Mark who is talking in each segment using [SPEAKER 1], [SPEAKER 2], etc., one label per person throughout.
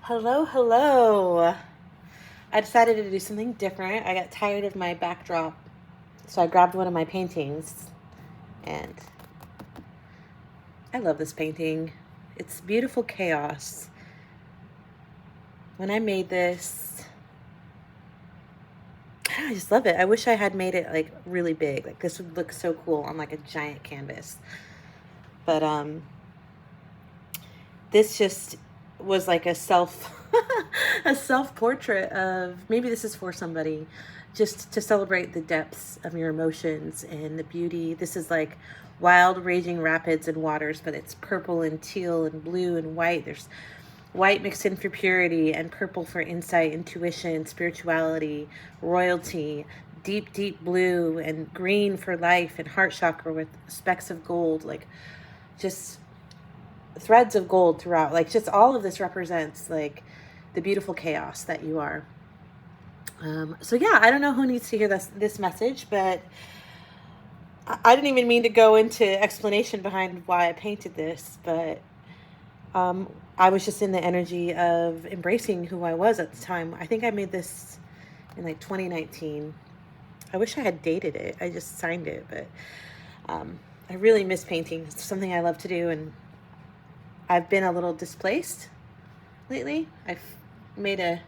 [SPEAKER 1] Hello, hello. I decided to do something different. I got tired of my backdrop, so I grabbed one of my paintings, and I love this painting. It's beautiful chaos. When I made this, I just love it. I wish I had made it like really big. Like this would look so cool on like a giant canvas. But this just was like a self a self portrait of, maybe this is for somebody, just to celebrate the depths of your emotions and the beauty. This is like wild raging rapids and waters, but it's purple and teal and blue and white. There's white mixed in for purity and purple for insight, intuition, spirituality, royalty, deep deep blue and green for life, and heart chakra with specks of gold, like just threads of gold throughout. Like just all of this represents like the beautiful chaos that you are. So yeah, I don't know who needs to hear this message, but I didn't even mean to go into explanation behind why I painted this, but I was just in the energy of embracing who I was at the time. I think I made this in like 2019. I wish I had dated it. I just signed it, but I really miss painting. It's something I love to do, and I've been a little displaced lately. I've made a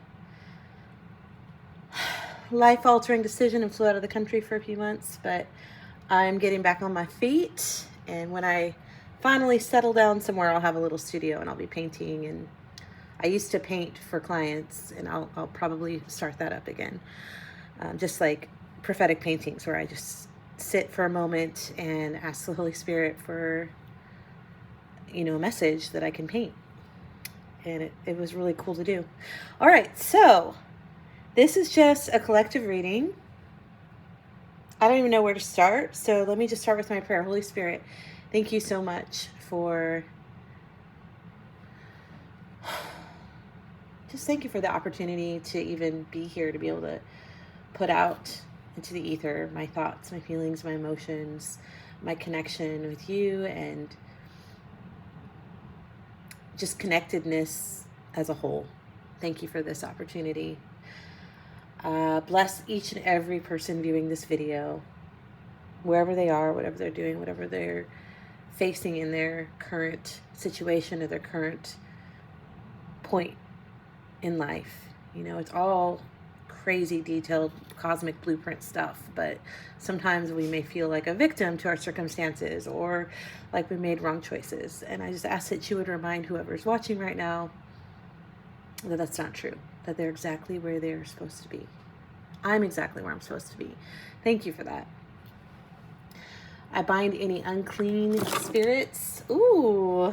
[SPEAKER 1] life-altering decision and flew out of the country for a few months, but I'm getting back on my feet, and when I finally settle down somewhere, I'll have a little studio and I'll be painting. And I used to paint for clients, and I'll probably start that up again. Just like prophetic paintings where I just sit for a moment and ask the Holy Spirit for, a message that I can paint. And it was really cool to do. All right, so this is just a collective reading. I don't even know where to start, so let me just start with my prayer. Holy Spirit, thank you so much for thank you for the opportunity to even be here, to be able to put out into the ether my thoughts, my feelings, my emotions, my connection with you, and just connectedness as a whole. Thank you for this opportunity. Bless each and every person viewing this video, wherever they are, whatever they're doing, whatever they're facing in their current situation or their current point in life. It's all crazy detailed cosmic blueprint stuff, but sometimes we may feel like a victim to our circumstances, or like we made wrong choices. And I just ask that you would remind whoever's watching right now that that's not true, that they're exactly where they're supposed to be. I'm exactly where I'm supposed to be. Thank you for that. I bind any unclean spirits. Ooh.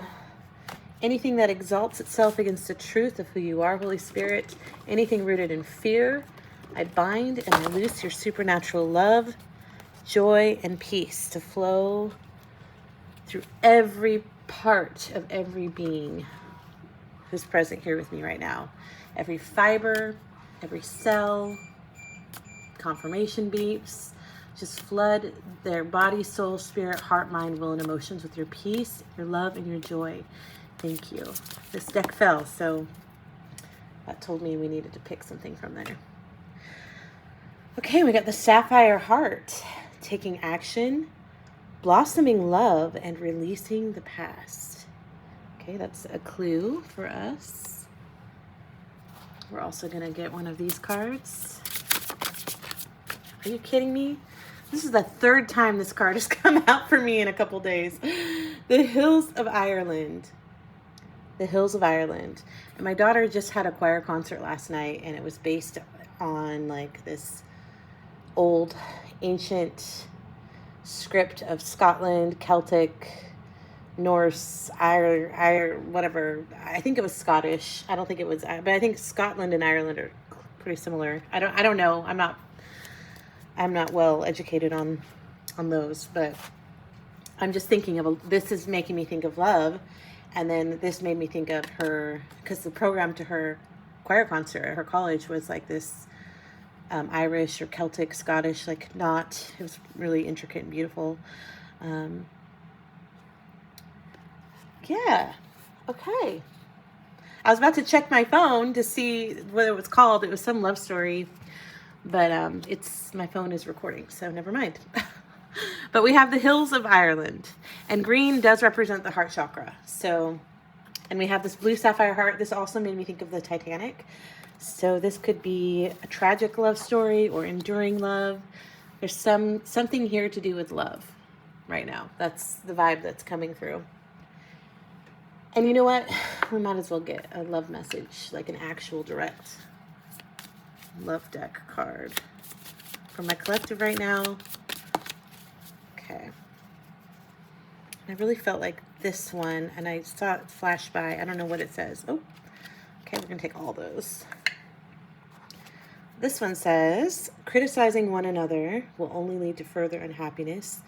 [SPEAKER 1] Anything that exalts itself against the truth of who you are, Holy Spirit. Anything rooted in fear, I bind and I loose your supernatural love, joy, and peace to flow through every part of every being who's present here with me right now. Every fiber, every cell, confirmation beeps. Just flood their body, soul, spirit, heart, mind, will, and emotions with your peace, your love, and your joy. Thank you. This deck fell, so that told me we needed to pick something from there. Okay, we got the Sapphire Heart. Taking action, blossoming love, and releasing the past. Okay, that's a clue for us. We're also going to get one of these cards. Are you kidding me? This is the third time this card has come out for me in a couple days. The Hills of Ireland. The Hills of Ireland. And my daughter just had a choir concert last night, and it was based on like this old ancient script of Scotland, Celtic, Norse, whatever. I think it was Scottish. I don't think it was, but I think Scotland and Ireland are pretty similar. I don't know. I'm not well educated on those, but I'm just thinking of this is making me think of love. And then this made me think of her, because the program to her choir concert at her college was like this Irish or Celtic, Scottish, like knot. It was really intricate and beautiful. Yeah. Okay. I was about to check my phone to see what it was called. It was some love story, but my phone is recording, so never mind. But we have the Hills of Ireland, and green does represent the heart chakra. So, and we have this blue sapphire heart. This also made me think of the Titanic. So this could be a tragic love story or enduring love. There's something here to do with love right now. That's the vibe that's coming through. And you know what? We might as well get a love message, like an actual direct love deck card for my collective right now. Okay. I really felt like this one, and I saw it flash by. I don't know what it says. Oh, okay, we're going to take all those. This one says, criticizing one another will only lead to further unhappiness.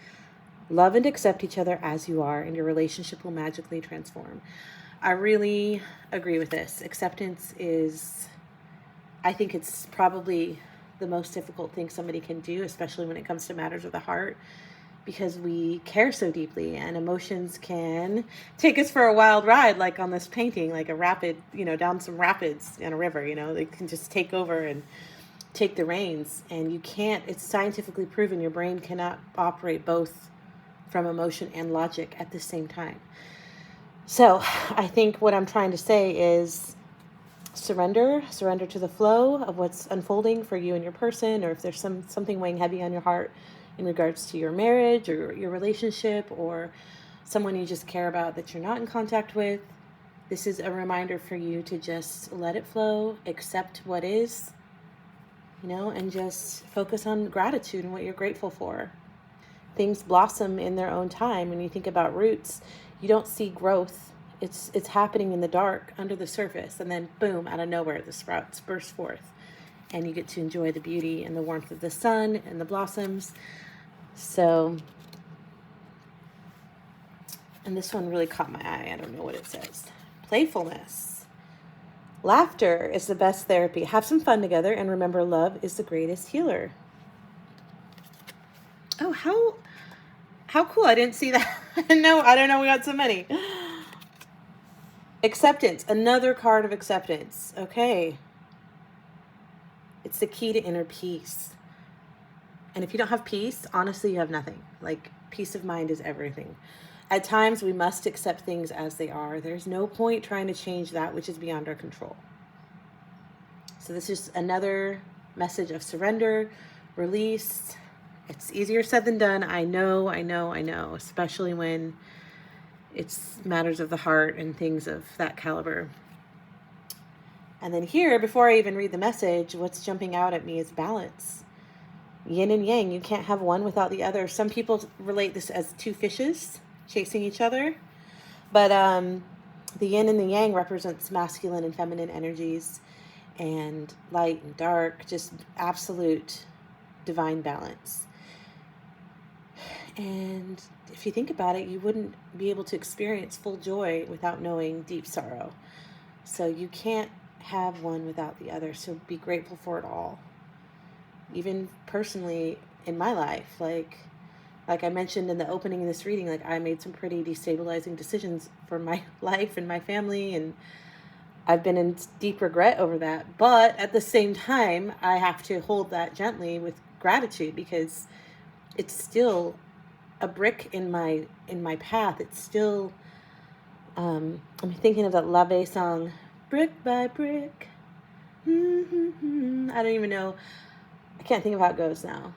[SPEAKER 1] Love and accept each other as you are, and your relationship will magically transform. I really agree with this. Acceptance is, I think it's probably the most difficult thing somebody can do, especially when it comes to matters of the heart, because we care so deeply, and emotions can take us for a wild ride, like on this painting, like a rapid, down some rapids in a river, they can just take over and take the reins, and you can't, it's scientifically proven your brain cannot operate both from emotion and logic at the same time. So I think what I'm trying to say is surrender to the flow of what's unfolding for you and your person, or if there's something weighing heavy on your heart in regards to your marriage or your relationship or someone you just care about that you're not in contact with. This is a reminder for you to just let it flow, accept what is, and just focus on gratitude and what you're grateful for. Things blossom in their own time. When you think about roots, you don't see growth. It's happening in the dark under the surface, and then boom, out of nowhere, the sprouts burst forth, and you get to enjoy the beauty and the warmth of the sun and the blossoms. So, and this one really caught my eye. I don't know what it says. Playfulness. Laughter is the best therapy. Have some fun together, and remember, love is the greatest healer. Oh, how cool. I didn't see that. No, I don't know. We got so many. Acceptance. Another card of acceptance. Okay. It's the key to inner peace. And if you don't have peace, honestly, you have nothing. Like, peace of mind is everything. At times, we must accept things as they are. There's no point trying to change that which is beyond our control. So this is another message of surrender, release. It's easier said than done. I know, especially when it's matters of the heart and things of that caliber. And then here, before I even read the message, what's jumping out at me is balance. Yin and yang, you can't have one without the other. Some people relate this as two fishes chasing each other. But the yin and the yang represents masculine and feminine energies, and light and dark, just absolute divine balance. And if you think about it, you wouldn't be able to experience full joy without knowing deep sorrow. So you can't have one without the other. So be grateful for it all. Even personally in my life, like I mentioned in the opening of this reading, like I made some pretty destabilizing decisions for my life and my family, and I've been in deep regret over that. But at the same time, I have to hold that gently with gratitude, because it's still a brick in my path. It's still I'm thinking of that Lave song, brick by brick. I don't even know. I can't think of how it goes now.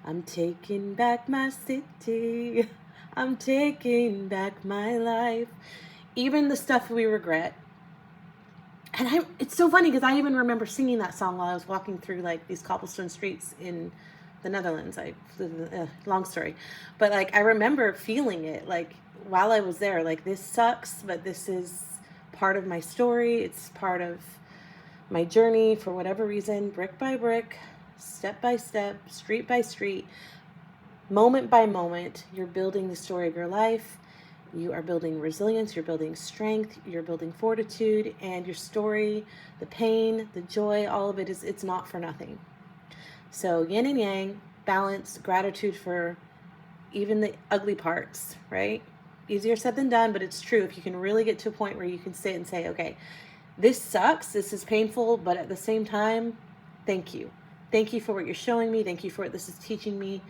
[SPEAKER 1] I'm taking back my city. I'm taking back my life. Even the stuff we regret. And it's so funny because I even remember singing that song while I was walking through like these cobblestone streets in the Netherlands. Long story. But like I remember feeling it like while I was there, like this sucks, but this is part of my story. It's part of my journey for whatever reason, brick by brick, step by step, street by street, moment by moment, you're building the story of your life. You are building resilience, you're building strength, you're building fortitude, and your story, the pain, the joy, all of it it's not for nothing. So yin and yang, balance, gratitude for even the ugly parts, right? Easier said than done, but it's true. If you can really get to a point where you can sit and say, okay, this sucks, this is painful, but at the same time, thank you. Thank you for what you're showing me. Thank you for what this is teaching me.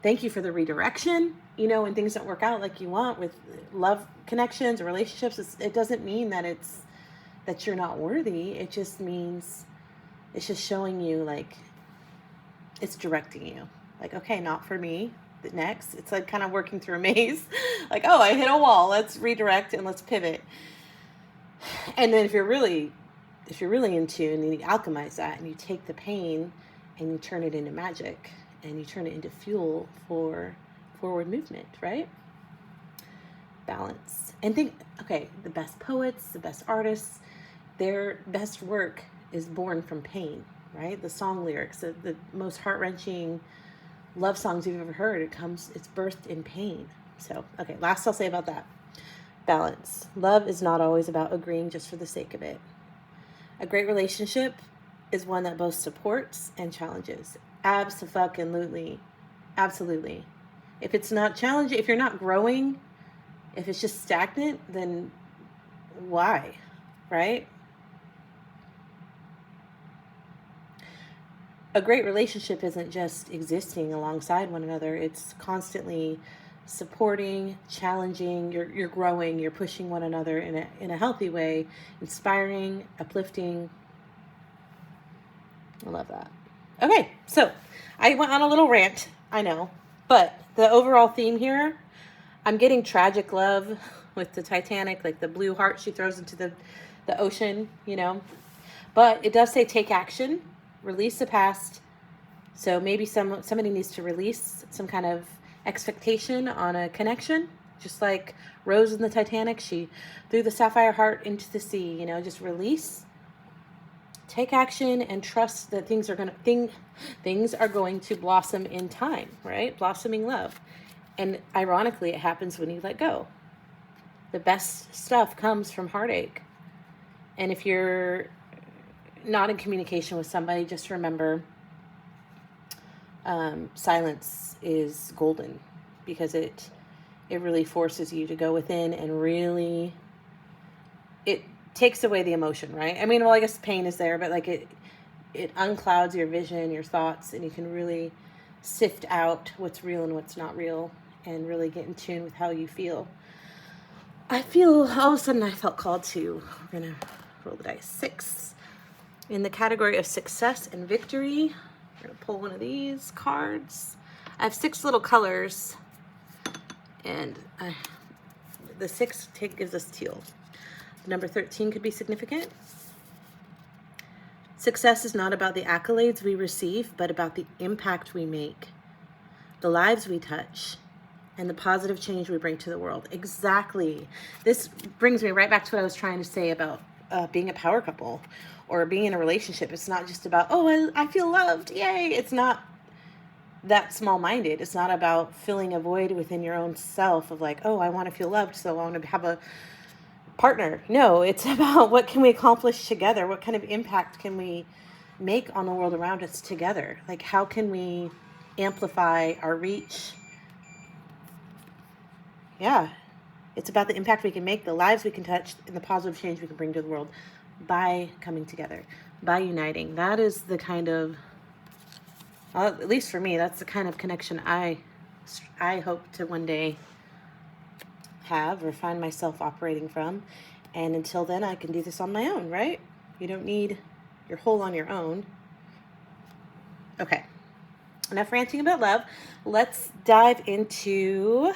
[SPEAKER 1] Thank you for the redirection. You know, when things don't work out like you want with love connections or relationships, it doesn't mean that you're not worthy. It just means it's just showing you, like, it's directing you. Like, okay, not for me. Next, it's like kind of working through a maze. Like, oh, I hit a wall. Let's redirect and let's pivot. And then if you're really in tune, and you alchemize that, and you take the pain and you turn it into magic, and you turn it into fuel for forward movement, right? Balance. And think, okay, the best poets, the best artists, their best work is born from pain, right? The song lyrics, the most heart-wrenching love songs you've ever heard, it's birthed in pain. So, okay, last I'll say about that. Balance. Love is not always about agreeing just for the sake of it. A great relationship is one that both supports and challenges. Abso-fucking-lutely. Absolutely. If it's not challenging, if you're not growing, if it's just stagnant, then why, right? A great relationship isn't just existing alongside one another. It's constantly supporting, challenging, you're growing, you're pushing one another in a healthy way, inspiring, uplifting. I love that. Okay, so I went on a little rant, I know, but the overall theme here, I'm getting tragic love with the Titanic, like the blue heart she throws into the ocean, you know. But it does say take action, release the past. So maybe somebody needs to release some kind of expectation on a connection, just like Rose in the Titanic. She threw the sapphire heart into the sea, you know, just release, take action, and trust that things are going to blossom in time, right? Blossoming love. And ironically, it happens when you let go. The best stuff comes from heartache. And if you're not in communication with somebody, just remember, silence is golden, because it really forces you to go within and really, it takes away the emotion, right? I mean, well, I guess pain is there, but like it unclouds your vision, your thoughts, and you can really sift out what's real and what's not real, and really get in tune with how you feel. All of a sudden I felt called to, we're gonna roll the dice. 6. In the category of success and victory, we're gonna pull one of these cards. I have 6 little colors, and the 6 gives us teal. Number 13 could be significant. Success is not about the accolades we receive, but about the impact we make, the lives we touch, and the positive change we bring to the world. Exactly. This brings me right back to what I was trying to say about being a power couple or being in a relationship. It's not just about, oh, I feel loved, yay. It's not that small-minded. It's not about filling a void within your own self of like, oh, I want to feel loved, so I want to have a partner. No, it's about what can we accomplish together? What kind of impact can we make on the world around us together? Like, how can we amplify our reach? Yeah, it's about the impact we can make, the lives we can touch, and the positive change we can bring to the world by coming together, by uniting. That is the kind of, at least for me, that's the kind of connection I hope to one day have or find myself operating from. And until then, I can do this on my own, right? You don't need your whole on your own. Okay, enough ranting about love. Let's dive into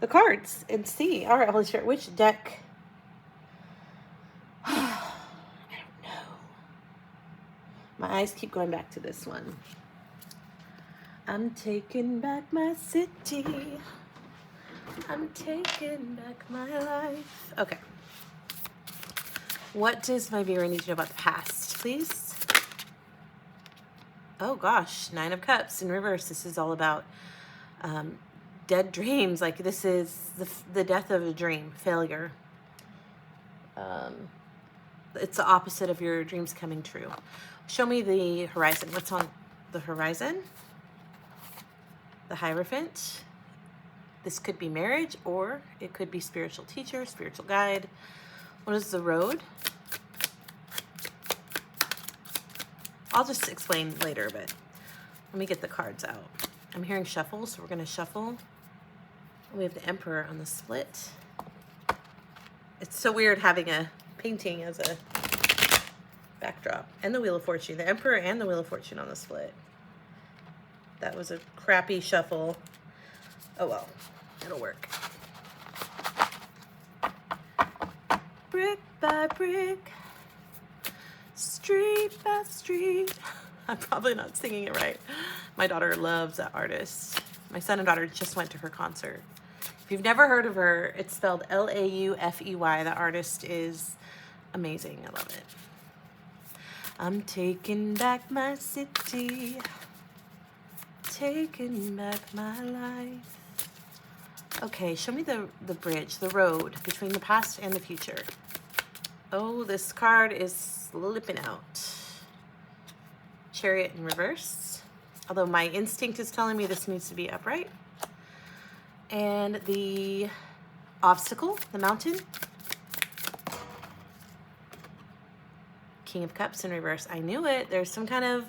[SPEAKER 1] the cards and see. All right, Holy Spirit, which deck? I don't know. My eyes keep going back to this one. I'm taking back my city. I'm taking back my life. Okay. What does my viewer need to know about the past, please? Oh gosh, 9 of Cups in reverse. This is all about dead dreams. Like, this is the death of a dream, failure. It's the opposite of your dreams coming true. Show me the horizon. What's on the horizon? The Hierophant. This could be marriage, or it could be spiritual teacher, spiritual guide. What is the Road? I'll just explain later, but let me get the cards out. I'm hearing shuffle, so we're gonna shuffle. We have the Emperor on the split. It's so weird having a painting as a backdrop. And the Wheel of Fortune. The Emperor and the Wheel of Fortune on the split. That was a crappy shuffle. Oh well, it'll work. Brick by brick, street by street. I'm probably not singing it right. My daughter loves that artist. My son and daughter just went to her concert. If you've never heard of her, it's spelled Laufey. The artist is amazing. I love it. I'm taking back my city, taking back my life. Okay, show me the bridge, the road between the past and the future. Oh, this card is slipping out. Chariot in reverse. Although my instinct is telling me this needs to be upright. And the obstacle, the mountain. King of Cups in reverse. I knew it. There's some kind of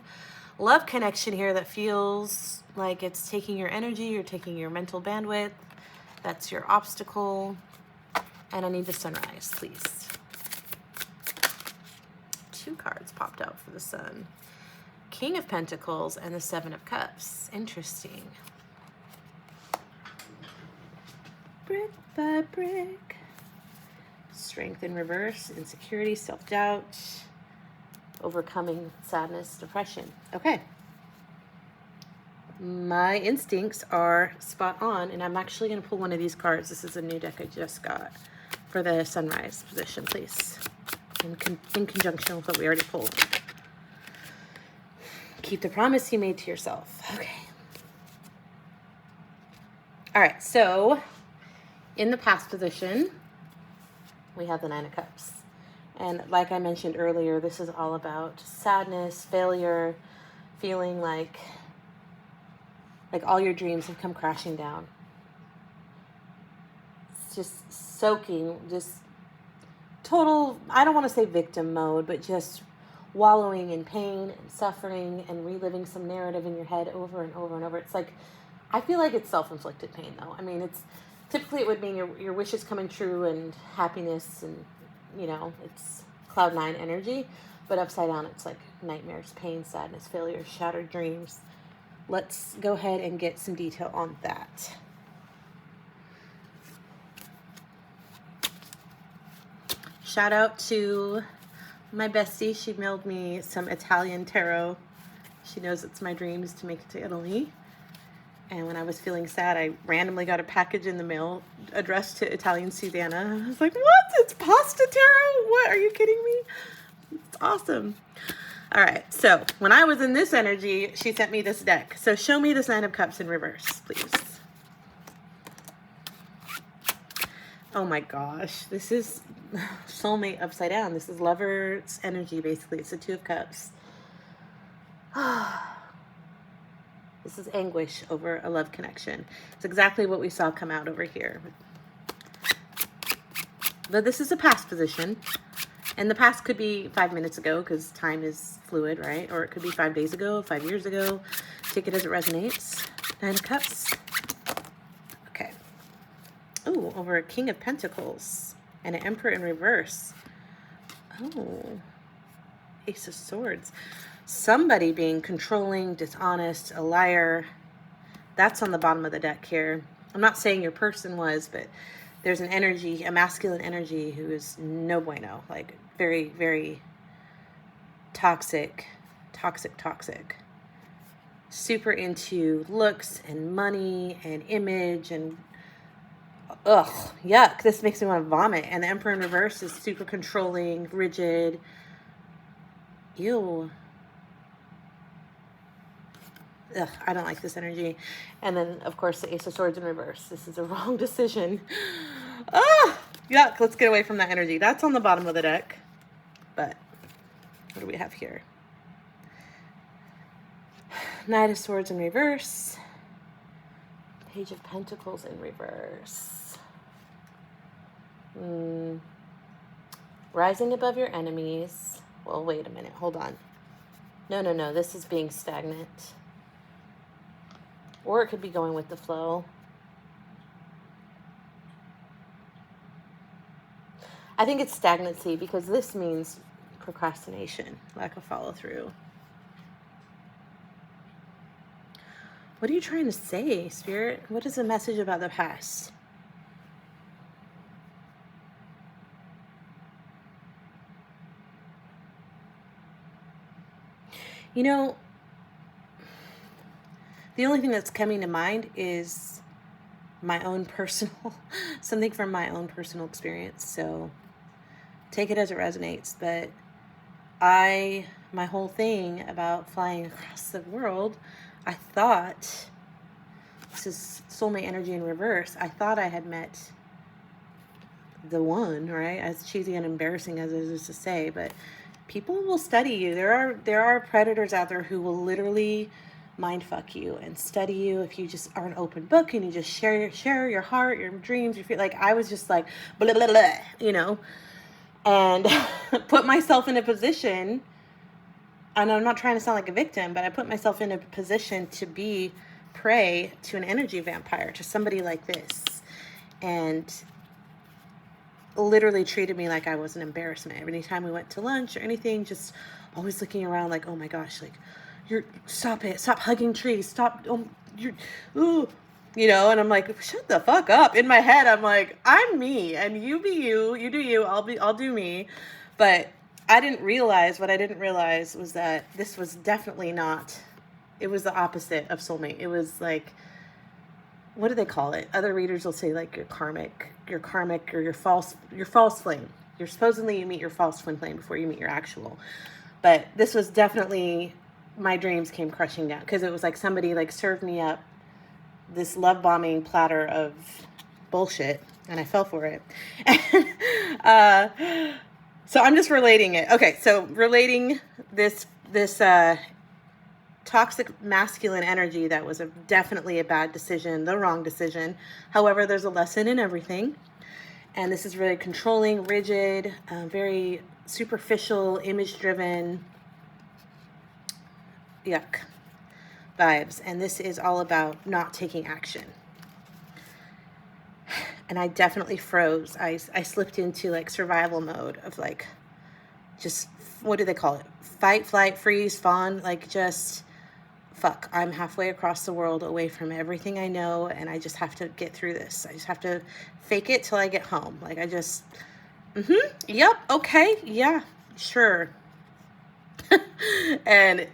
[SPEAKER 1] love connection here that feels like it's taking your energy or taking your mental bandwidth. That's your obstacle. And I need the Sunrise, please. 2 cards popped out for the Sun. King of Pentacles and the 7 of Cups. Interesting. Brick by brick. Strength in reverse. Insecurity, self-doubt. Overcoming sadness, depression. Okay. My instincts are spot on, and I'm actually going to pull one of these cards. This is a new deck I just got for the Sunrise position, please. In conjunction with what we already pulled. Keep the promise you made to yourself. Okay. All right, so in the past position, we have the 9 of Cups. And like I mentioned earlier, this is all about sadness, failure, feeling like all your dreams have come crashing down. It's just soaking, just total, I don't want to say victim mode, but just wallowing in pain and suffering and reliving some narrative in your head over and over and over. It's like, I feel like it's self-inflicted pain though. I mean, it's typically it would mean your wishes coming true and happiness and, you know, it's cloud 9 energy, but upside down it's like nightmares, pain, sadness, failure, shattered dreams. Let's go ahead and get some detail on that. Shout out to my bestie. She mailed me some Italian tarot. She knows it's my dreams to make it to Italy. And when I was feeling sad, I randomly got a package in the mail addressed to Italian Susanna. I was like, what? It's pasta tarot? What? Are you kidding me? It's awesome. All right. So when I was in this energy, she sent me this deck. So show me this 9 of Cups in reverse, please. Oh my gosh. This is soulmate upside down. This is lover's energy, basically. It's the 2 of Cups. This is anguish over a love connection. It's exactly what we saw come out over here. But this is a past position. And the past could be 5 minutes ago because time is fluid, right? Or it could be 5 days ago, 5 years ago. Take it as it resonates. 9 of Cups. Okay. Ooh, over a King of Pentacles and an Emperor in reverse. Oh. Ace of Swords. Somebody being controlling, dishonest, a liar. That's on the bottom of the deck here. I'm not saying your person was, but there's an energy, a masculine energy who is no bueno. Like very, very toxic. Super into looks and money and image and ugh, yuck. This makes me want to vomit. And the Emperor in reverse is super controlling, rigid. Ew. Ugh, I don't like this energy. And then, of course, the Ace of Swords in reverse. This is a wrong decision. Ah, yuck. Let's get away from that energy. That's on the bottom of the deck. But what do we have here? Knight of Swords in reverse. Page of Pentacles in reverse. Rising above your enemies. Well, wait a minute. Hold on. No. This is being stagnant. Or it could be going with the flow. I think it's stagnancy because this means procrastination, lack of follow through. What are you trying to say, Spirit? What is the message about the past? You know, the only thing that's coming to mind is my own personal, something from my own personal experience. So take it as it resonates. But my whole thing about flying across the world, I thought, this is soulmate energy in reverse, I thought I had met the one, right? As cheesy and embarrassing as it is to say, but people will study you. There are predators out there who will literally mind fuck you and study you if you just are an open book and you just share your heart, your dreams, your feel. Like I was just like blah blah blah, you know, and put myself in a position. And I'm not trying to sound like a victim, but I put myself in a position to be prey to an energy vampire, to somebody like this, and literally treated me like I was an embarrassment. Every time we went to lunch or anything, just always looking around like, oh my gosh, like, stop hugging trees, stop, ooh, you know, and I'm like, shut the fuck up. In my head, I'm like, I'm me, and you be you do you, I'll do me. But what I didn't realize was that this was definitely not, it was the opposite of soulmate. It was like, what do they call it? Other readers will say like your karmic or your false flame. Supposedly you meet your false twin flame before you meet your actual. But this was definitely, my dreams came crushing down because it was like somebody like served me up this love bombing platter of bullshit and I fell for it. So I'm just relating it. Okay, so relating this toxic masculine energy that was definitely a bad decision, the wrong decision. However, there's a lesson in everything. And this is really controlling, rigid, very superficial, image-driven, yuck, vibes. And this is all about not taking action. And I definitely froze. I slipped into like survival mode of like, just, what do they call it? Fight, flight, freeze, fawn, like just, fuck, I'm halfway across the world away from everything I know, and I just have to get through this. I just have to fake it till I get home. Like I just, yep, okay, yeah, sure. And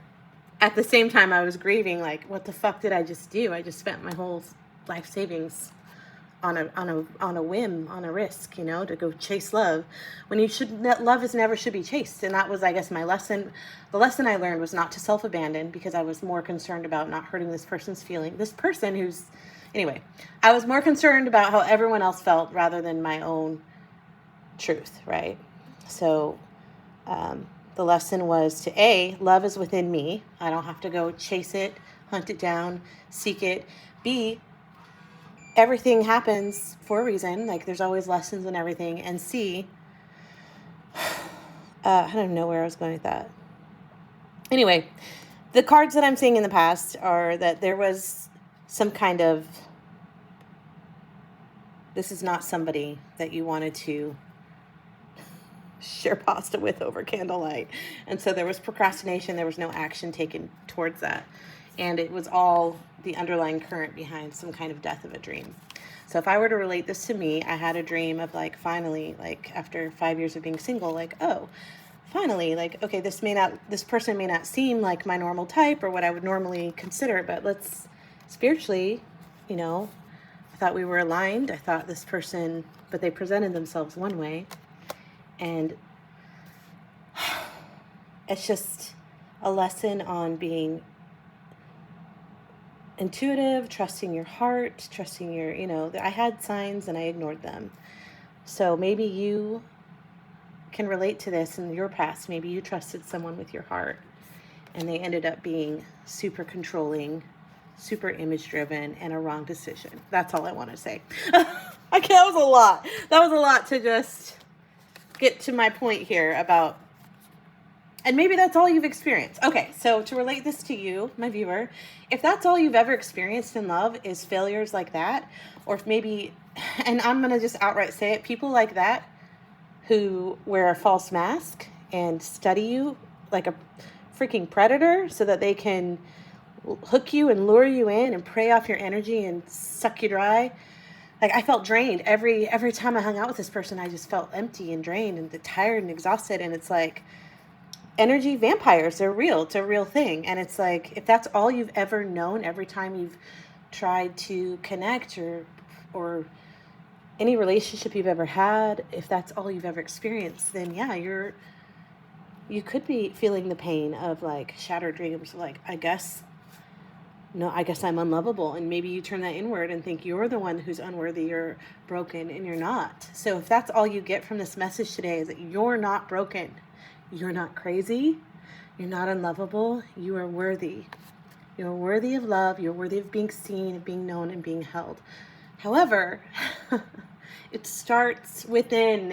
[SPEAKER 1] at the same time I was grieving, like, what the fuck did I just do? I just spent my whole life savings on a whim, on a risk, you know, to go chase love when love should be chased. And that was, I guess, my lesson. The lesson I learned was not to self-abandon because I was more concerned about not hurting this person's feeling. I was more concerned about how everyone else felt rather than my own truth, right? So the lesson was to love is within me. I don't have to go chase it, hunt it down, seek it. B, everything happens for a reason. Like there's always lessons in everything. And C, I don't know where I was going with that. Anyway, the cards that I'm seeing in the past are that there was some kind of, this is not somebody that you wanted to share pasta with over candlelight. And so there was procrastination. There was no action taken towards that. And it was all the underlying current behind some kind of death of a dream. So if I were to relate this to me, I had a dream of like, finally, like after 5 years of being single, like, oh, finally, like, okay, this person may not seem like my normal type or what I would normally consider, but let's spiritually, you know, I thought we were aligned. I thought this person, but they presented themselves one way. And it's just a lesson on being intuitive, trusting your heart, trusting your, you know, I had signs and I ignored them. So maybe you can relate to this in your past. Maybe you trusted someone with your heart and they ended up being super controlling, super image driven, and a wrong decision. That's all I want to say. That was a lot. That was a lot to just get to my point here about, and maybe that's all you've experienced. Okay, so to relate this to you, my viewer, if that's all you've ever experienced in love is failures like that, or if maybe, and I'm going to just outright say it, people like that who wear a false mask and study you like a freaking predator so that they can hook you and lure you in and prey off your energy and suck you dry. Like, I felt drained every time I hung out with this person. I just felt empty and drained and tired and exhausted. And it's like, energy vampires, they're real. It's a real thing. And it's like, if that's all you've ever known, every time you've tried to connect or any relationship you've ever had, if that's all you've ever experienced, then yeah, you could be feeling the pain of like shattered dreams. Like, I guess I'm unlovable. And maybe you turn that inward and think you're the one who's unworthy, you're broken, and you're not. So if that's all you get from this message today is that you're not broken, you're not crazy, you're not unlovable, you are worthy. You're worthy of love, you're worthy of being seen, of being known, and being held. However, it starts within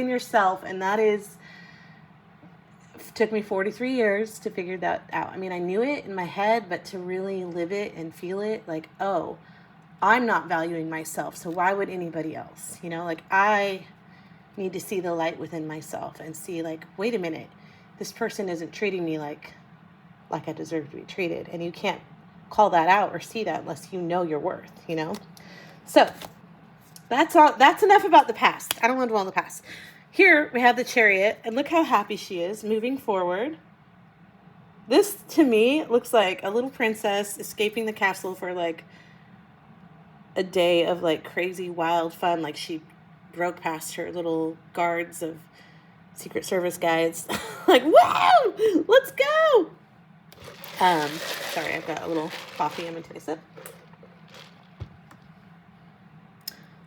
[SPEAKER 1] yourself, and that is, took me 43 years to figure that out. I mean, I knew it in my head, but to really live it and feel it, like, oh, I'm not valuing myself, so why would anybody else? You know, like, I need to see the light within myself and see, like, wait a minute, this person isn't treating me like I deserve to be treated. And you can't call that out or see that unless you know your worth, you know? So that's all. That's enough about the past. I don't want to dwell on the past. Here we have the Chariot, and look how happy she is moving forward. This, to me, looks like a little princess escaping the castle for like a day of like crazy wild fun. Like, she broke past her little guards of Secret Service guys. Like, wow, let's go. Sorry, I've got a little coffee. I'm gonna take a sip.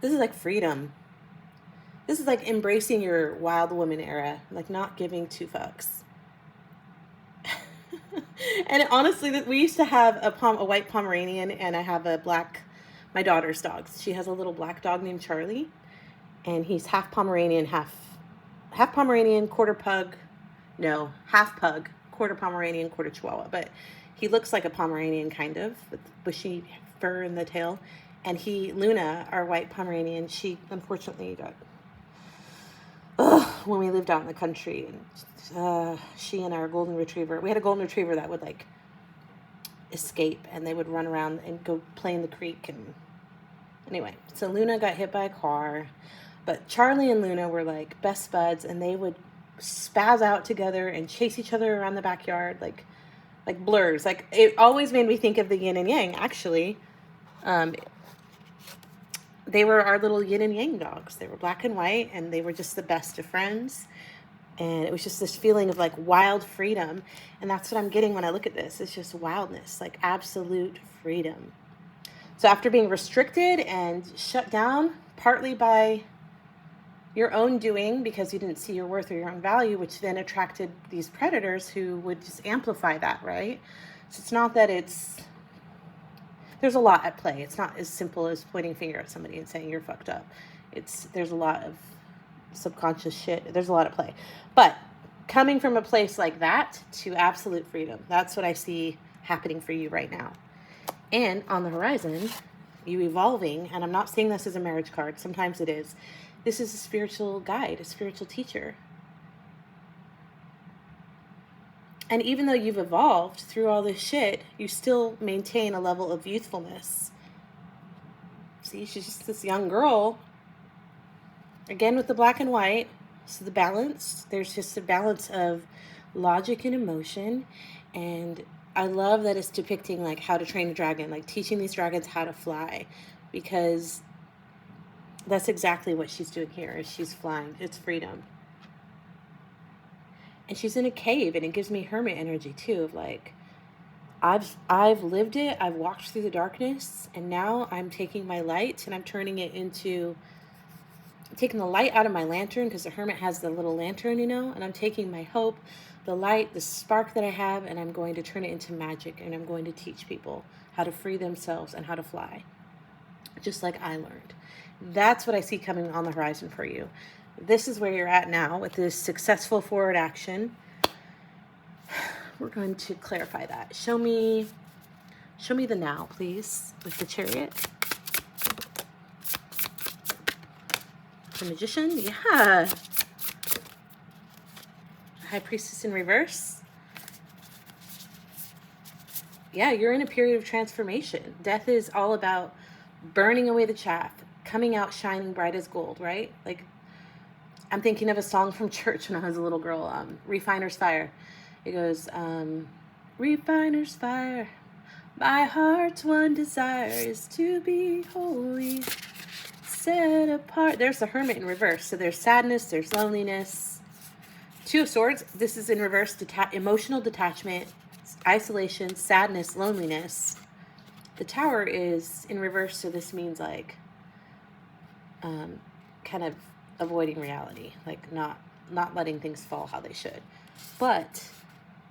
[SPEAKER 1] This is like freedom. This is like embracing your wild woman era, like not giving two fucks. And honestly, we used to have a white Pomeranian, and I have my daughter's dogs. She has a little black dog named Charlie, and he's half Pomeranian, half Pomeranian, quarter pug. No, half pug, quarter Pomeranian, quarter Chihuahua. But he looks like a Pomeranian, kind of, with bushy fur in the tail. And Luna, our white Pomeranian, she unfortunately got, when we lived out in the country, and she and our golden retriever, we had a golden retriever that would like escape, and they would run around and go play in the creek. And anyway, so Luna got hit by a car, but Charlie and Luna were like best buds, and they would spaz out together and chase each other around the backyard like blurs. Like, it always made me think of the yin and yang, actually. They were our little yin and yang dogs. They were black and white, and they were just the best of friends. And it was just this feeling of like wild freedom. And that's what I'm getting when I look at this. It's just wildness, like absolute freedom. So after being restricted and shut down, partly by your own doing, because you didn't see your worth or your own value, which then attracted these predators who would just amplify that, right? So it's not that there's a lot at play. It's not as simple as pointing a finger at somebody and saying you're fucked up. There's a lot of subconscious shit. There's a lot at play. But coming from a place like that to absolute freedom, that's what I see happening for you right now. And on the horizon, you evolving, and I'm not saying this as a marriage card. Sometimes it is. This is a spiritual guide, a spiritual teacher. And even though you've evolved through all this shit, you still maintain a level of youthfulness. See, she's just this young girl. Again, with the black and white. So the balance, there's just a balance of logic and emotion. And I love that it's depicting like how to train a dragon, like teaching these dragons how to fly. Because that's exactly what she's doing here, is she's flying. It's freedom. And she's in a cave, and it gives me hermit energy too, of like, I've lived it, I've walked through the darkness, and now I'm taking my light and I'm turning it into, taking the light out of my lantern, because the hermit has the little lantern, you know, and I'm taking my hope, the light, the spark that I have, and I'm going to turn it into magic, and I'm going to teach people how to free themselves and how to fly, just like I learned. That's what I see coming on the horizon for you. this is where you're at now with this successful forward action. We're going to clarify that. Show me the now, please, with the Chariot. The Magician, yeah. High Priestess in reverse. Yeah, you're in a period of transformation. Death is all about burning away the chaff, coming out shining bright as gold, right? Like, I'm thinking of a song from church when I was a little girl, Refiner's Fire. It goes, Refiner's fire, my heart's one desire is to be holy, set apart. There's the Hermit in reverse. So there's sadness, there's loneliness. Two of Swords, this is in reverse, emotional detachment, isolation, sadness, loneliness. The Tower is in reverse, so this means like kind of avoiding reality, like not letting things fall how they should. But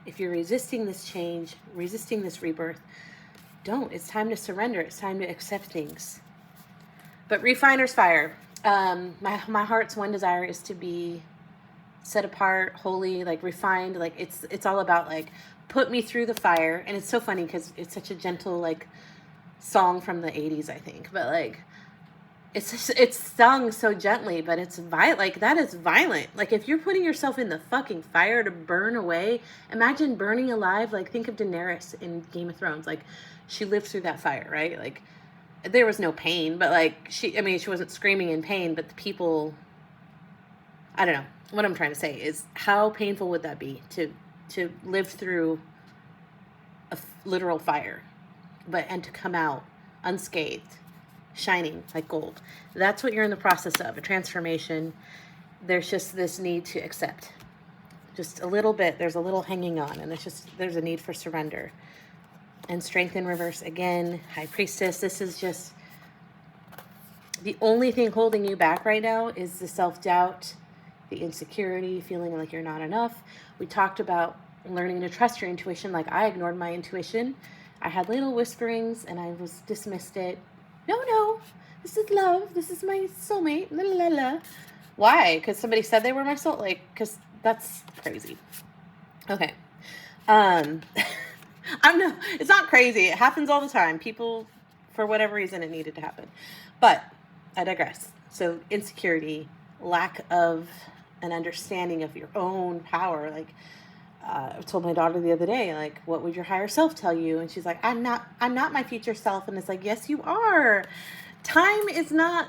[SPEAKER 1] if you're resisting this change, resisting this rebirth, don't. It's time to surrender. It's time to accept things. But Refiner's Fire, my heart's one desire is to be set apart, holy, like refined. Like it's all about like put me through the fire. And it's so funny because it's such a gentle like song from the 80s, I think. But like it's sung so gently, but it's violent. Like that is violent. Like if you're putting yourself in the fucking fire to burn away, imagine burning alive. Like think of Daenerys in Game of Thrones. Like she lived through that fire, right? Like there was no pain, but like she wasn't screaming in pain, but the people, I don't know. What I'm trying to say is how painful would that be to live through a literal fire, and to come out unscathed, shining like gold. That's what you're in the process of, a transformation. There's just this need to accept. Just a little bit, there's a little hanging on, and there's a need for surrender. And Strength in reverse again, High Priestess. This is just the only thing holding you back right now is the self-doubt, the insecurity, feeling like you're not enough. We talked about learning to trust your intuition. Like I ignored my intuition. I had little whisperings and I was dismissed it. No, this is love. This is my soulmate. La la la. Why? Because somebody said they were my soul. Like, because that's crazy. Okay. It's not crazy. It happens all the time. People, for whatever reason, it needed to happen. But I digress. So insecurity, lack of an understanding of your own power. Like I told my daughter the other day, like, what would your higher self tell you? And she's like, I'm not my future self. And it's like, yes, you are. Time is not,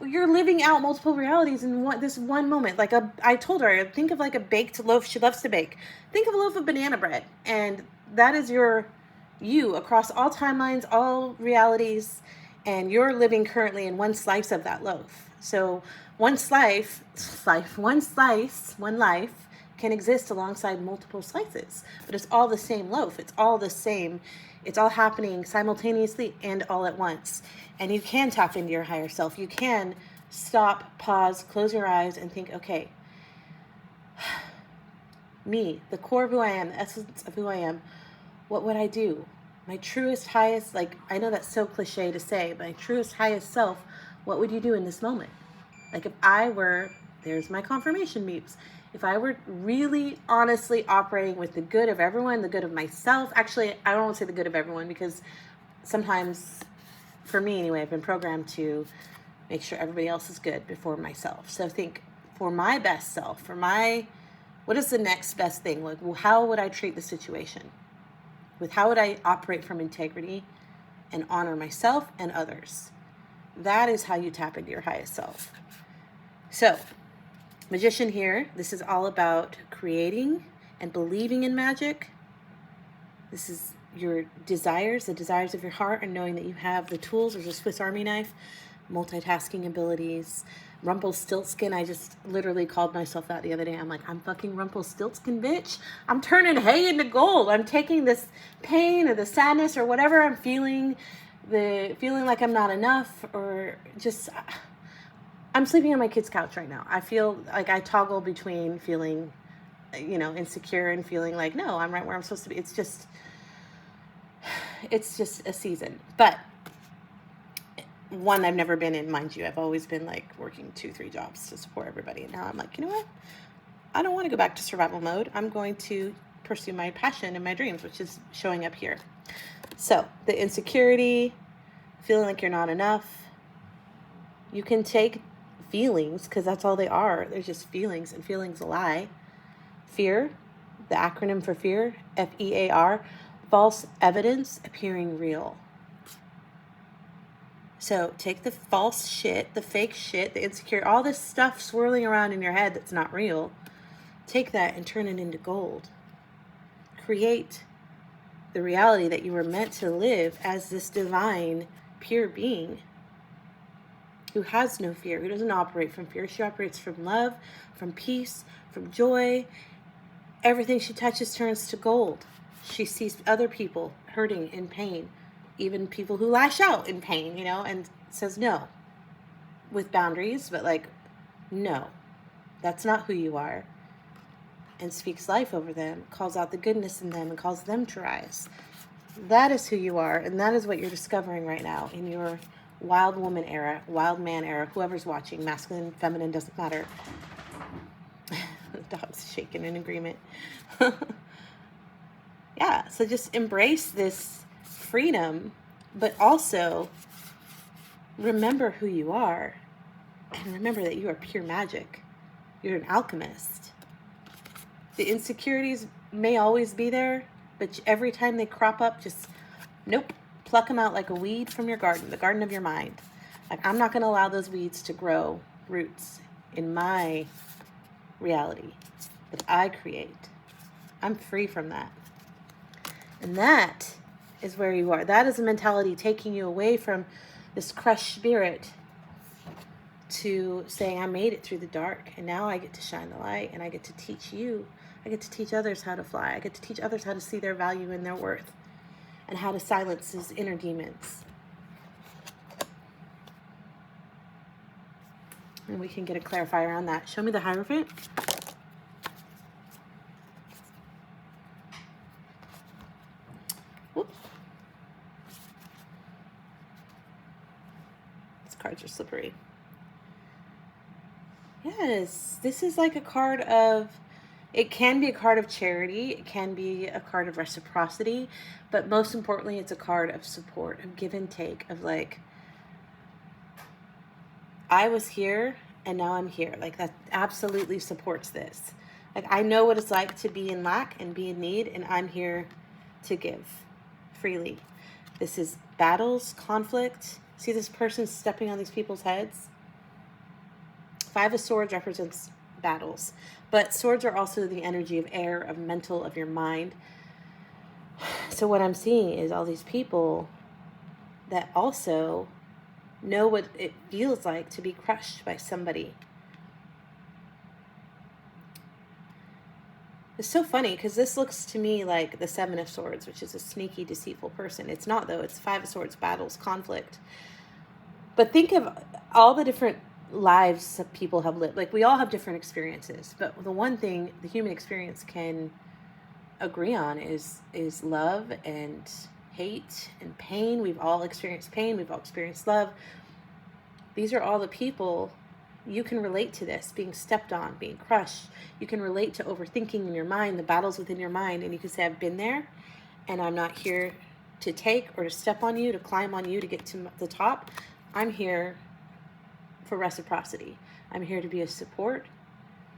[SPEAKER 1] you're living out multiple realities in this one moment. Like I told her, think of like a baked loaf. She loves to bake. Think of a loaf of banana bread. And that is you across all timelines, all realities. And you're living currently in one slice of that loaf. So one life can exist alongside multiple slices, but it's all the same loaf. It's all the same. It's all happening simultaneously and all at once. And you can tap into your higher self. You can stop, pause, close your eyes and think, okay, me, the core of who I am, the essence of who I am, what would I do? My truest, highest, like, I know that's so cliche to say, but my truest, highest self, what would you do in this moment? Like if I were, there's my confirmation meeps. If I were really honestly operating with the good of everyone, the good of myself, actually, I don't want to say the good of everyone because sometimes, for me anyway, I've been programmed to make sure everybody else is good before myself. So think for my best self, what is the next best thing? Like, well, how would I treat the situation? How would I operate from integrity and honor myself and others? That is how you tap into your highest self. So, Magician here, this is all about creating and believing in magic. This is your desires, the desires of your heart, and knowing that you have the tools. There's a Swiss Army knife, multitasking abilities. Rumpelstiltskin, I just literally called myself that the other day. I'm like, I'm fucking Rumpelstiltskin, bitch. I'm turning hay into gold. I'm taking this pain or the sadness or whatever I'm feeling, the feeling like I'm not enough, or just... I'm sleeping on my kid's couch right now. I feel like I toggle between feeling, insecure and feeling like, no, I'm right where I'm supposed to be. It's just a season. But one I've never been in, mind you. I've always been like working 2-3 jobs to support everybody. And now I'm like, you know what? I don't want to go back to survival mode. I'm going to pursue my passion and my dreams, which is showing up here. So the insecurity, feeling like you're not enough. You can take feelings, because that's all they are. They're just feelings, and feelings lie. Fear, the acronym for fear, FEAR, false evidence appearing real. So take the false shit, the fake shit, the insecure, all this stuff swirling around in your head that's not real. Take that and turn it into gold. Create the reality that you were meant to live as this divine, pure being who has no fear, who doesn't operate from fear. She operates from love, from peace, from joy. Everything she touches turns to gold. She sees other people hurting in pain, even people who lash out in pain, and says no with boundaries, but like, no, that's not who you are. And speaks life over them, calls out the goodness in them, and calls them to rise. That is who you are, and that is what you're discovering right now in your wild woman era, wild man era, whoever's watching, masculine, feminine, doesn't matter. The dog's shaking in agreement. Yeah, so just embrace this freedom, but also remember who you are, and remember that you are pure magic. You're an alchemist. The insecurities may always be there, but every time they crop up, just, nope, pluck them out like a weed from your garden, the garden of your mind. Like, I'm not going to allow those weeds to grow roots in my reality that I create. I'm free from that. And that is where you are. That is a mentality taking you away from this crushed spirit to saying, I made it through the dark, and now I get to shine the light, and I get to teach you. I get to teach others how to fly. I get to teach others how to see their value and their worth, and how to silence these inner demons. And we can get a clarifier on that. Show me the Hierophant. Whoops. These cards are slippery. Yes, this is like a card of, it can be a card of charity, it can be a card of reciprocity, but most importantly, it's a card of support, of give and take, of like, I was here and now I'm here. Like, that absolutely supports this. Like, I know what it's like to be in lack and be in need, and I'm here to give freely. This is battles, conflict. See this person stepping on these people's heads? Five of Swords represents battles, but swords are also the energy of air, of mental, of your mind. So what I'm seeing is all these people that also know what it feels like to be crushed by somebody. It's so funny because this looks to me like the Seven of Swords, which is a sneaky, deceitful person. It's not, though. It's Five of Swords, battles, conflict. But think of all the different lives that people have lived. Like, we all have different experiences, but the one thing the human experience can agree on is love and hate and pain. We've all experienced pain. We've all experienced love. These are all the people. You can relate to this, being stepped on, being crushed. You can relate to overthinking in your mind, the battles within your mind, and you can say, I've been there, and I'm not here to take or to step on you, to climb on you, to get to the top. I'm here for reciprocity. I'm here to be a support,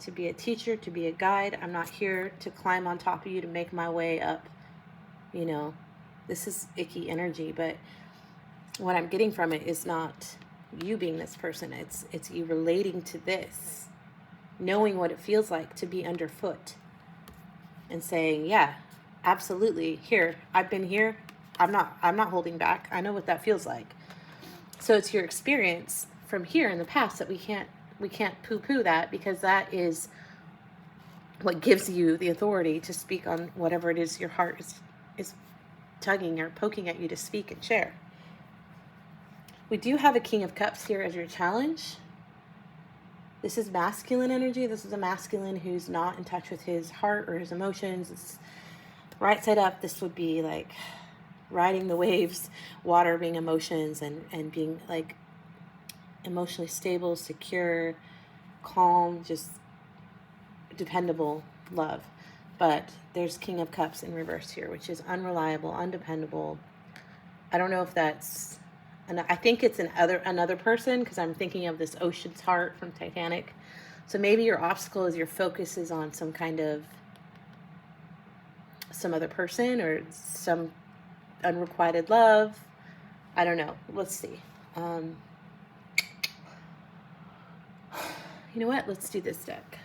[SPEAKER 1] to be a teacher, to be a guide. I'm not here to climb on top of you to make my way up. This is icky energy, but what I'm getting from it is not you being this person. It's you relating to this, knowing what it feels like to be underfoot, and saying, yeah, absolutely, here, I've been here. I'm not holding back. I know what that feels like. So it's your experience from here in the past that we can't poo-poo that, because that is what gives you the authority to speak on whatever it is your heart is tugging or poking at you to speak and share. We do have a King of Cups here as your challenge. This is masculine energy. This is a masculine who's not in touch with his heart or his emotions. It's right side up. This would be like riding the waves, water being emotions, and being like emotionally stable, secure, calm, just dependable love. But there's King of Cups in reverse here, which is unreliable, undependable. I don't know if that's, and I think it's another person, because I'm thinking of this Ocean's Heart from Titanic. So maybe your obstacle is your focus is on some other person or some unrequited love. I don't know. Let's see. You know what? Let's do this deck. Do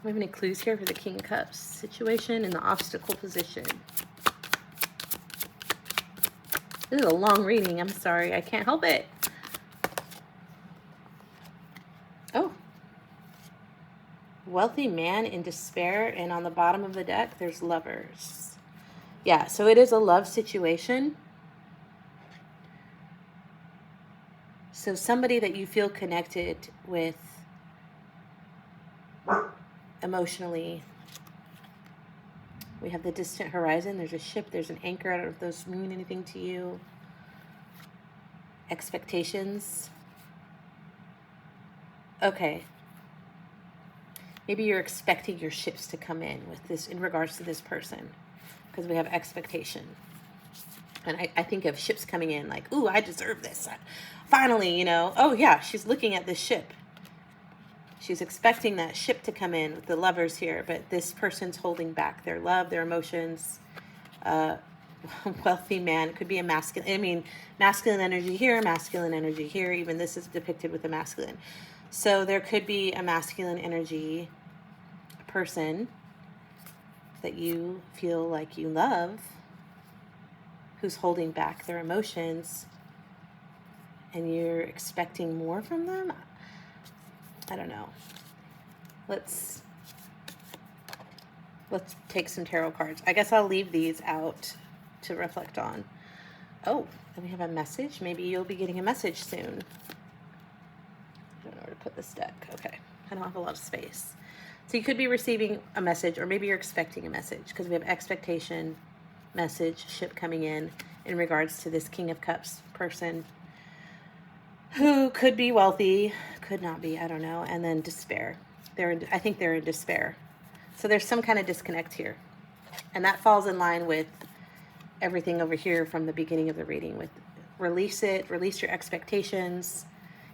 [SPEAKER 1] we have any clues here for the King of Cups situation in the obstacle position? This is a long reading. I'm sorry. I can't help it. Oh. Wealthy man in despair, and on the bottom of the deck, there's lovers. Yeah, so it is a love situation. So somebody that you feel connected with emotionally. We have the distant horizon. There's a ship. There's an anchor. I don't know if those mean anything to you. Expectations. Okay. Maybe you're expecting your ships to come in with this in regards to this person, because we have expectation. And I think of ships coming in like, ooh, I deserve this. Finally, you know, oh yeah, she's looking at this ship. She's expecting that ship to come in with the lovers here, but this person's holding back their love, their emotions. Wealthy man, it could be a masculine energy here, masculine energy here. Even this is depicted with a masculine. So there could be a masculine energy person that you feel like you love, who's holding back their emotions, and you're expecting more from them. I don't know. Let's take some tarot cards. I guess I'll leave these out to reflect on. Oh, and we have a message. Maybe you'll be getting a message soon. I don't know where to put this deck. Okay, I don't have a lot of space. So you could be receiving a message, or maybe you're expecting a message, because we have expectation, message, ship coming in regards to this King of Cups person who could be wealthy, could not be, I don't know, and then despair. I think they're in despair. So there's some kind of disconnect here. And that falls in line with everything over here from the beginning of the reading with release your expectations.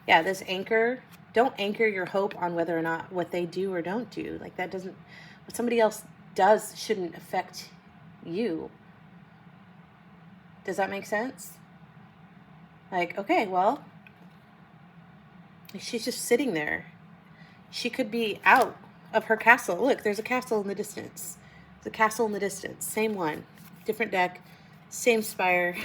[SPEAKER 1] Yeah, this anchor, don't anchor your hope on whether or not what they do or don't do. Like that doesn't, what somebody else does shouldn't affect you. Does that make sense? Like, okay, well, she's just sitting there. She could be out of her castle. Look, there's a castle in the distance. There's a castle in the distance. Same one. Different deck. Same spire.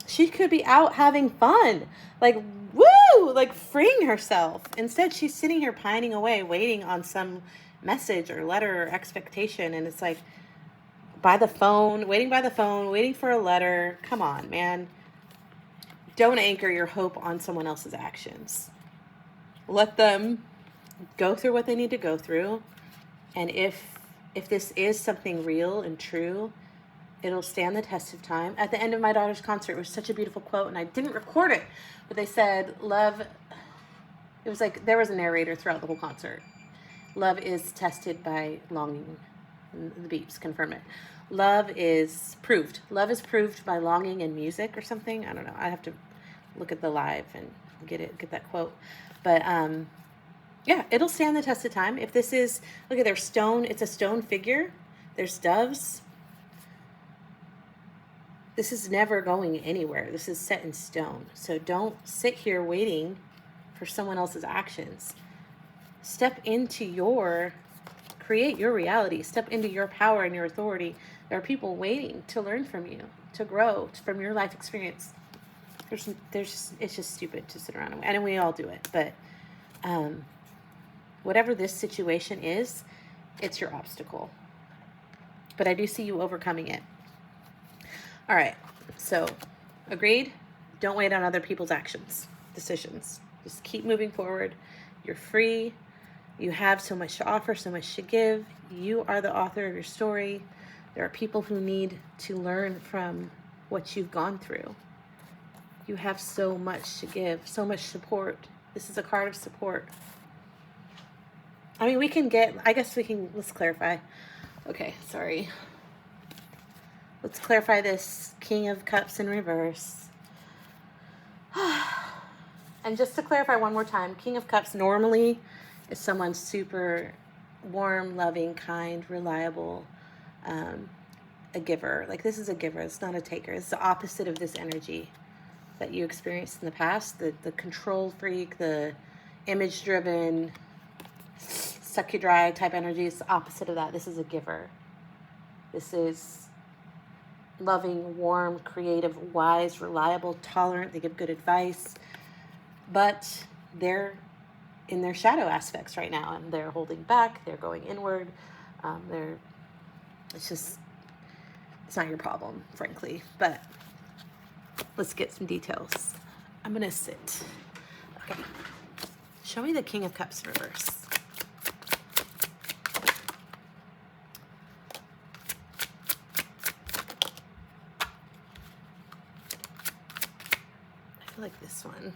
[SPEAKER 1] She could be out having fun. Like, woo! Like, freeing herself. Instead, she's sitting here pining away, waiting on some message or letter or expectation. And it's like, by the phone, waiting for a letter. Come on, man. Don't anchor your hope on someone else's actions. Let them go through what they need to go through. And if this is something real and true, it'll stand the test of time. At the end of my daughter's concert, it was such a beautiful quote, and I didn't record it, but they said, love, it was like there was a narrator throughout the whole concert. Love is tested by longing. The beeps confirm it. Love is proved. Love is proved by longing and music or something. I don't know. I have to look at the live and get that quote. But yeah, it'll stand the test of time. If this is, look at their stone, it's a stone figure. There's doves. This is never going anywhere. This is set in stone. So don't sit here waiting for someone else's actions. Step into create your reality. Step into your power and your authority. There are people waiting to learn from you, to grow from your life experience. It's just stupid to sit around. And we all do it. But whatever this situation is, it's your obstacle. But I do see you overcoming it. All right. So, agreed? Don't wait on other people's decisions. Just keep moving forward. You're free. You have so much to offer, so much to give. You are the author of your story. There are people who need to learn from what you've gone through. You have so much to give, so much support. This is a card of support. I mean, let's clarify. Okay, sorry. Let's clarify this King of Cups in reverse. And just to clarify one more time, King of Cups normally is someone super warm, loving, kind, reliable, a giver. Like, this is a giver. It's not a taker. It's the opposite of this energy that you experienced in the past. The control freak, the image-driven, suck you dry type energy. It's the opposite of that. This is a giver. This is loving, warm, creative, wise, reliable, tolerant. They give good advice. But they're in their shadow aspects right now, and they're holding back. They're going inward. It's not your problem, frankly. But let's get some details. I'm going to sit. Okay. Show me the King of Cups in reverse. I feel like this one.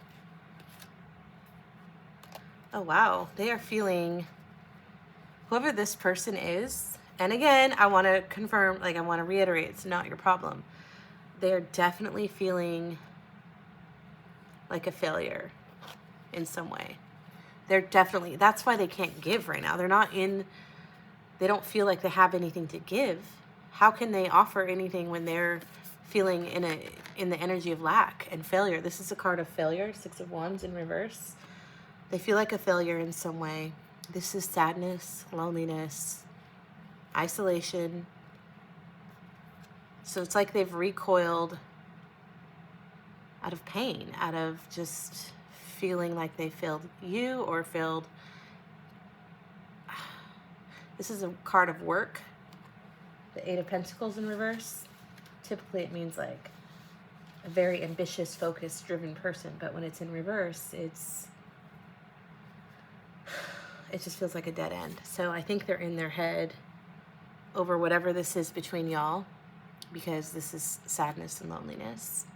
[SPEAKER 1] Oh, wow. They are feeling, whoever this person is, and again, I want to confirm, I want to reiterate, it's not your problem. They are definitely feeling like a failure in some way. That's why they can't give right now. They don't feel like they have anything to give. How can they offer anything when they're feeling in the energy of lack and failure? This is a card of failure, 6 of Wands in reverse. They feel like a failure in some way. This is sadness, loneliness, isolation. So it's like they've recoiled out of pain, out of just feeling like they failed you or failed. This is a card of work. The 8 of Pentacles in reverse. Typically it means like a very ambitious, focused, driven person. But when it's in reverse, it just feels like a dead end. So I think they're in their head over whatever this is between y'all, because this is sadness and loneliness.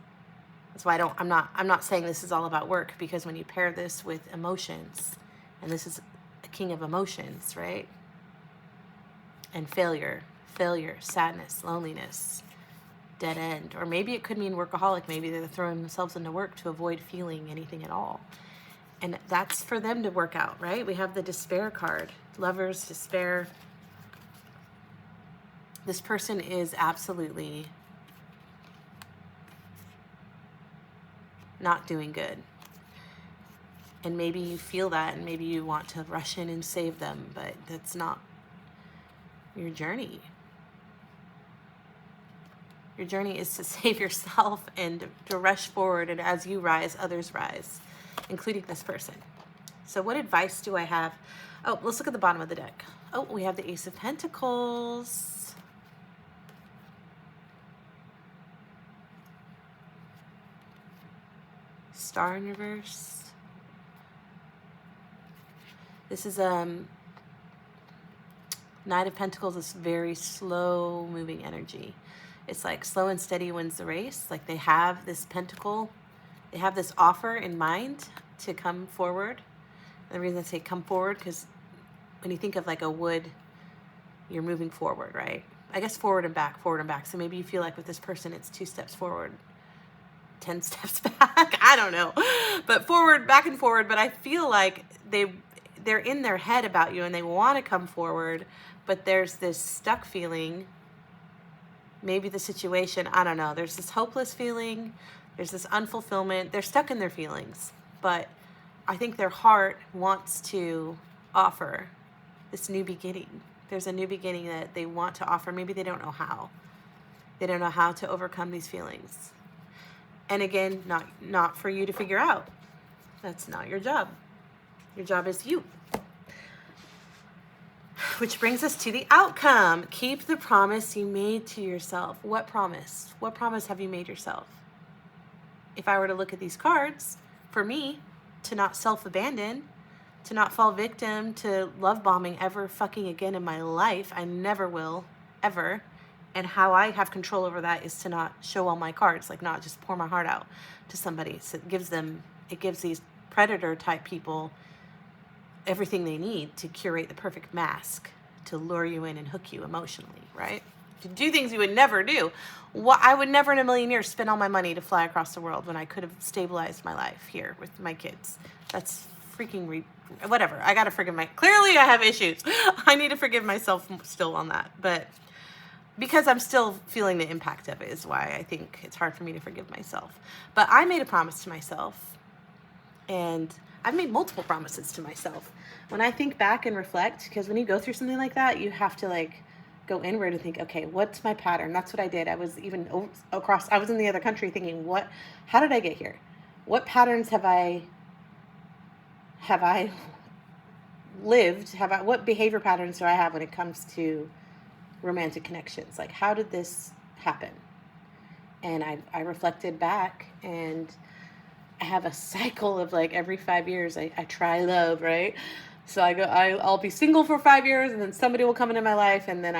[SPEAKER 1] That's why I'm not saying this is all about work, because when you pair this with emotions, and this is a king of emotions, right? And failure, sadness, loneliness, dead end. Or maybe it could mean workaholic. Maybe they're throwing themselves into work to avoid feeling anything at all. And that's for them to work out, right? We have the despair card. Lovers, despair. This person is absolutely not doing good. And maybe you feel that, and maybe you want to rush in and save them, but that's not your journey. Your journey is to save yourself and to rush forward, and as you rise, others rise, including this person. So what advice do I have? Oh, let's look at the bottom of the deck. Oh, we have the Ace of Pentacles. Star in reverse. This is Knight of Pentacles is very slow moving energy. It's like slow and steady wins the race. Like they have this pentacle, they have this offer in mind to come forward. And the reason I say come forward, because when you think of like a wood, you're moving forward, right? I guess forward and back. So maybe you feel like with this person, it's 2 steps forward, 10 steps back. I don't know, but forward, back and forward. But I feel like they're in their head about you and they want to come forward, but there's this stuck feeling. Maybe the situation, I don't know. There's this hopeless feeling. There's this unfulfillment. They're stuck in their feelings, but I think their heart wants to offer this new beginning. There's a new beginning that they want to offer. Maybe they don't know how. They don't know how to overcome these feelings. And again, not for you to figure out. That's not your job. Your job is you. Which brings us to the outcome. Keep the promise you made to yourself. What promise? What promise have you made yourself? If I were to look at these cards, for me, to not self-abandon, to not fall victim to love bombing ever fucking again in my life. I never will, ever. And how I have control over that is to not show all my cards, like not just pour my heart out to somebody. So it gives these predator type people everything they need to curate the perfect mask to lure you in and hook you emotionally, right? To do things you would never do. I would never in a million years spend all my money to fly across the world when I could have stabilized my life here with my kids. That's freaking whatever. I gotta forgive clearly I have issues. I need to forgive myself still on that. But because I'm still feeling the impact of it is why I think it's hard for me to forgive myself. But I made a promise to myself, and I've made multiple promises to myself. When I think back and reflect, because when you go through something like that, you have to like go inward and think, okay, what's my pattern? That's what I did. I was even I was in the other country thinking, how did I get here? What patterns have I lived? What behavior patterns do I have when it comes to romantic connections? Like, how did this happen? And I reflected back, and I have a cycle of like every 5 years I try love, right? So I'll be single for 5 years, and then somebody will come into my life, and then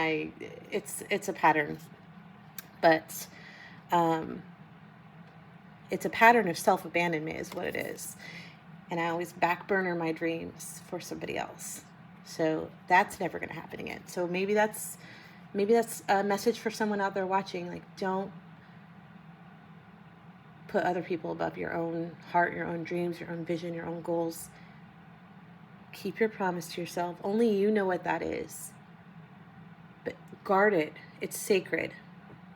[SPEAKER 1] it's a pattern. But it's a pattern of self-abandonment is what it is. And I always back burner my dreams for somebody else. So that's never going to happen again. So maybe that's a message for someone out there watching. Like, don't put other people above your own heart, your own dreams, your own vision, your own goals. Keep your promise to yourself. Only you know what that is. But guard it. It's sacred.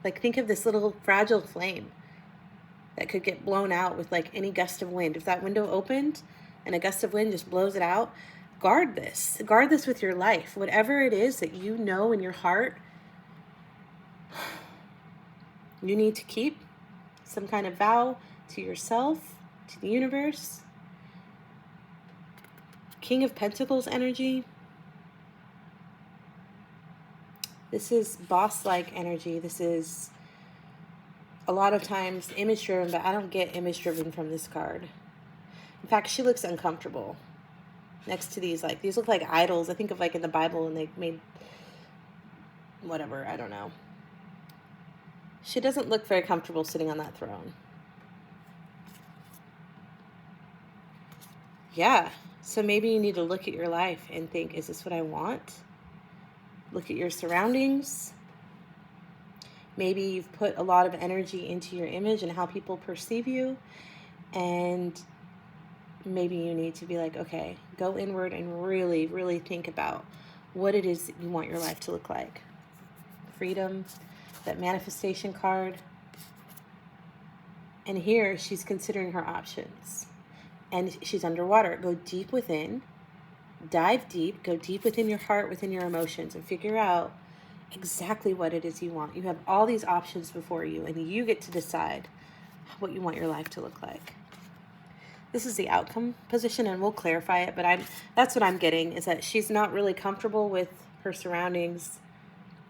[SPEAKER 1] Like, think of this little fragile flame that could get blown out with like any gust of wind. If that window opened and a gust of wind just blows it out, guard this. Guard this with your life. Whatever it is that you know in your heart you need to keep, some kind of vow to yourself, to the universe. King of Pentacles energy. This is boss-like energy. This is a lot of times image-driven, but I don't get image-driven from this card. In fact, she looks uncomfortable next to these. Like, these look like idols. I think of like in the Bible, and they made whatever, I don't know. She doesn't look very comfortable sitting on that throne. Yeah, so maybe you need to look at your life and think, is this what I want? Look at your surroundings. Maybe you've put a lot of energy into your image and how people perceive you. And maybe you need to be like, okay, go inward and really, really think about what it is that you want your life to look like. Freedom, that manifestation card. And here she's considering her options. And she's underwater. Go deep within. Dive deep. Go deep within your heart, within your emotions, and figure out exactly what it is you want. You have all these options before you, and you get to decide what you want your life to look like. This is the outcome position, and we'll clarify it, but that's what I'm getting, is that she's not really comfortable with her surroundings.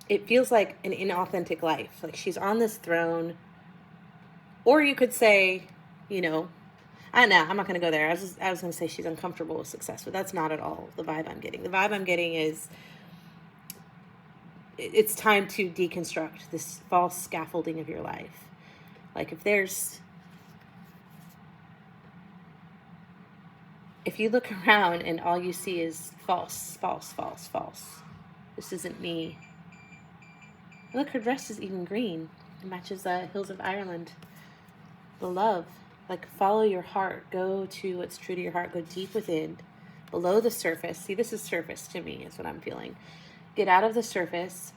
[SPEAKER 1] It feels like an inauthentic life. Like, she's on this throne. Or you could say, I don't know, I'm not going to go there. I was going to say she's uncomfortable with success, but that's not at all the vibe I'm getting. The vibe I'm getting is it's time to deconstruct this false scaffolding of your life. Like, if you look around and all you see is false, false, false, false. This isn't me. Look, her dress is even green. It matches the hills of Ireland. The love. Like, follow your heart. Go to what's true to your heart. Go deep within, below the surface. See, this is surface to me, is what I'm feeling. Get out of the surface.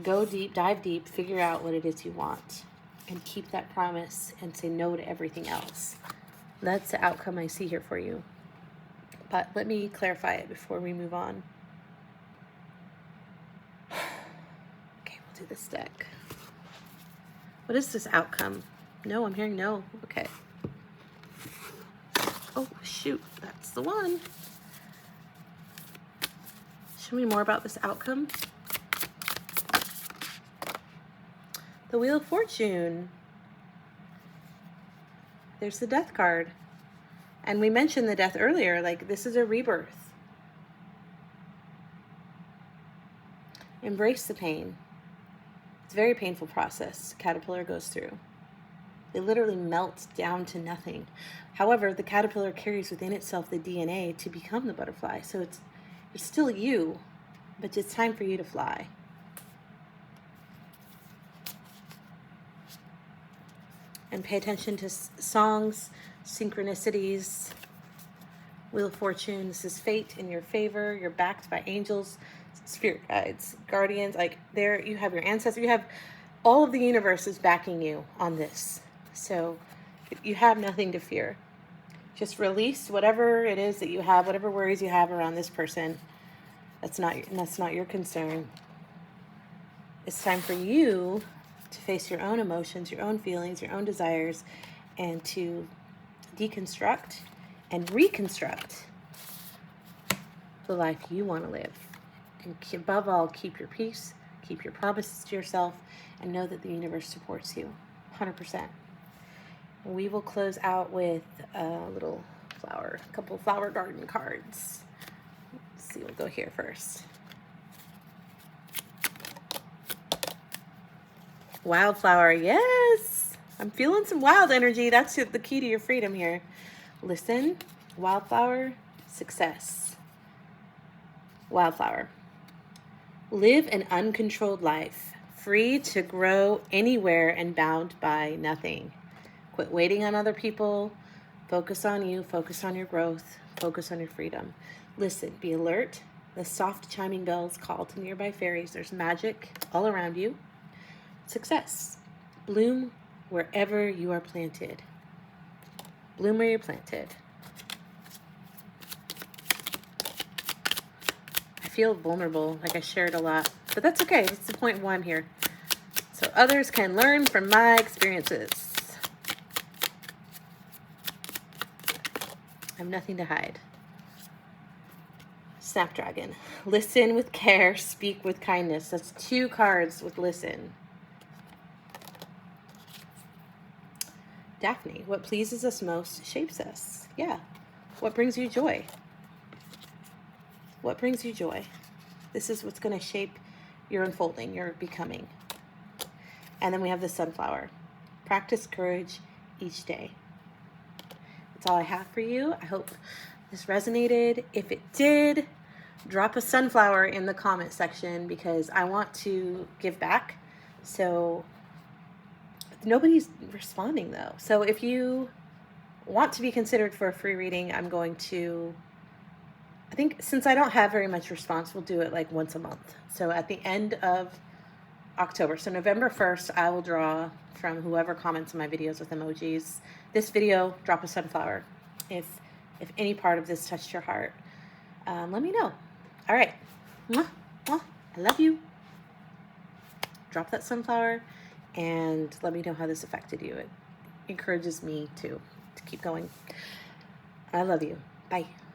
[SPEAKER 1] Go deep, dive deep, figure out what it is you want. And keep that promise and say no to everything else. That's the outcome I see here for you. But let me clarify it before we move on. Okay, we'll do this deck. What is this outcome? No, I'm hearing no. Okay. Oh, shoot. That's the one. Show me more about this outcome. The Wheel of Fortune. There's the Death card. And we mentioned the death earlier. Like, this is a rebirth. Embrace the pain. It's a very painful process caterpillar goes through. They literally melt down to nothing. However, the caterpillar carries within itself the DNA to become the butterfly. So it's still you, but it's time for you to fly. And pay attention to songs, synchronicities, Wheel of Fortune. This is fate in your favor. You're backed by angels, spirit guides, guardians. Like, there you have your ancestors. You have all of the universe is backing you on this. So you have nothing to fear. Just release whatever it is that you have, whatever worries you have around this person. That's not your concern. It's time for you to face your own emotions, your own feelings, your own desires, and to deconstruct and reconstruct the life you want to live. And above all, keep your peace, keep your promises to yourself, and know that the universe supports you 100%. We will close out with a little flower, a couple flower garden cards. Let's see, we'll go here first. Wildflower, yes. I'm feeling some wild energy. That's the key to your freedom here. Listen, wildflower, success. Wildflower. Live an uncontrolled life, free to grow anywhere and bound by nothing. Quit waiting on other people. Focus on you. Focus on your growth. Focus on your freedom. Listen, be alert. The soft chiming bells call to nearby fairies. There's magic all around you. Success. Bloom wherever you are planted. Bloom where you're planted. I feel vulnerable, like I shared a lot, but that's okay. That's the point why I'm here. So others can learn from my experiences. I have nothing to hide. Snapdragon. Listen with care, speak with kindness. That's 2 cards with listen. Daphne. What pleases us most shapes us. Yeah. What brings you joy? What brings you joy? This is what's going to shape your unfolding, your becoming. And then we have the sunflower. Practice courage each day. That's all I have for you. I hope this resonated. If it did, drop a sunflower in the comment section because I want to give back. So nobody's responding though. So if you want to be considered for a free reading, I'm going to, I think since I don't have very much response, we'll do it like once a month. So at the end of October, so November 1st, I will draw from whoever comments on my videos with emojis. This video, drop a sunflower. If any part of this touched your heart, let me know. All right. Mwah, mwah. I love you. Drop that sunflower and let me know how this affected you. It encourages me to keep going. I love you. Bye.